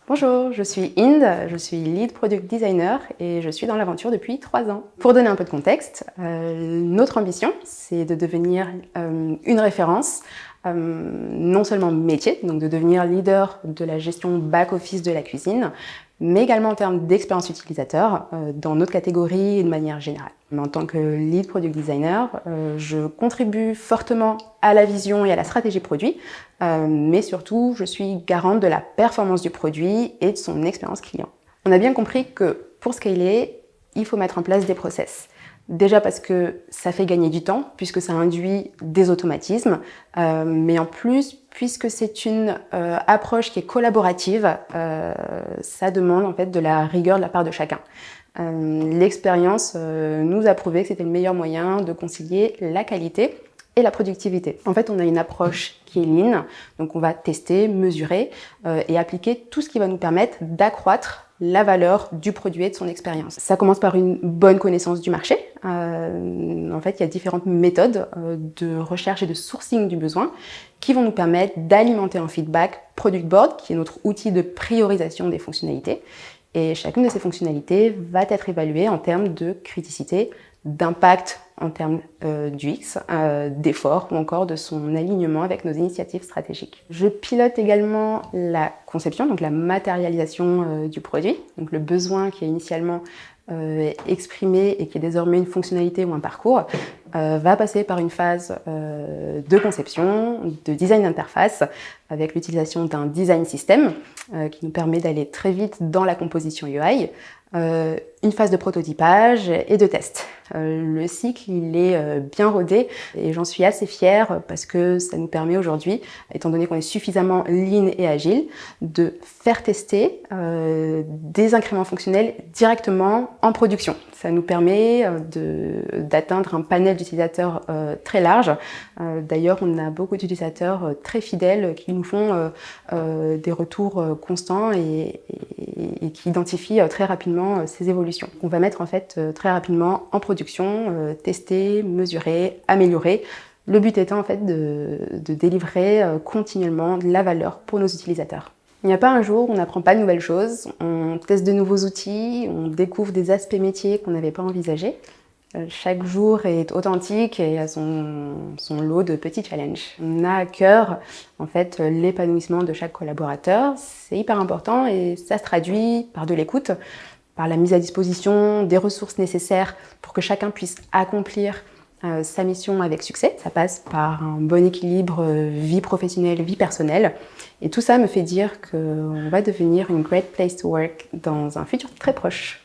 Bonjour, je suis Inde, je suis Lead Product Designer et je suis dans l'aventure depuis 3 ans. Pour donner un peu de contexte, notre ambition, c'est de devenir une référence, non seulement métier, donc de devenir leader de la gestion back-office de la cuisine, mais également en termes d'expérience utilisateur dans notre catégorie et de manière générale. En tant que Lead Product Designer, je contribue fortement à la vision et à la stratégie produit, mais surtout, je suis garante de la performance du produit et de son expérience client. On a bien compris que pour scaler, il faut mettre en place des process. Déjà parce que ça fait gagner du temps, puisque ça induit des automatismes, mais en plus, puisque c'est une approche qui est collaborative, ça demande en fait de la rigueur de la part de chacun. L'expérience nous a prouvé que c'était le meilleur moyen de concilier la qualité et la productivité. En fait, on a une approche qui est lean, donc on va tester, mesurer et appliquer tout ce qui va nous permettre d'accroître la valeur du produit et de son expérience. Ça commence par une bonne connaissance du marché. En fait, il y a différentes méthodes de recherche et de sourcing du besoin qui vont nous permettre d'alimenter un feedback Product Board, qui est notre outil de priorisation des fonctionnalités. Et chacune de ces fonctionnalités va être évaluée en termes de criticité, d'impact en termes d'UX, d'effort ou encore de son alignement avec nos initiatives stratégiques. Je pilote également la conception, donc la matérialisation du produit, donc le besoin qui est initialement exprimé et qui est désormais une fonctionnalité ou un parcours, va passer par une phase de conception, de design d'interface, avec l'utilisation d'un design system qui nous permet d'aller très vite dans la composition UI, une phase de prototypage et de test. Le cycle, il est bien rodé et j'en suis assez fière parce que ça nous permet aujourd'hui, étant donné qu'on est suffisamment lean et agile, de faire tester des incréments fonctionnels directement en production. Ça nous permet d'atteindre un panel d'utilisateurs très large. D'ailleurs, on a beaucoup d'utilisateurs très fidèles qui nous font des retours constants et qui identifient très rapidement ces évolutions. On va mettre en fait très rapidement en production, tester, mesurer, améliorer. Le but étant en fait de délivrer continuellement de la valeur pour nos utilisateurs. Il n'y a pas un jour où on n'apprend pas de nouvelles choses, on teste de nouveaux outils, on découvre des aspects métiers qu'on n'avait pas envisagés. Chaque jour est authentique et a son lot de petits challenges. On a à cœur en fait l'épanouissement de chaque collaborateur, c'est hyper important et ça se traduit par de l'écoute, par la mise à disposition des ressources nécessaires pour que chacun puisse accomplir sa mission avec succès. Ça passe par un bon équilibre vie professionnelle, vie personnelle. Et tout ça me fait dire qu'on va devenir une great place to work dans un futur très proche.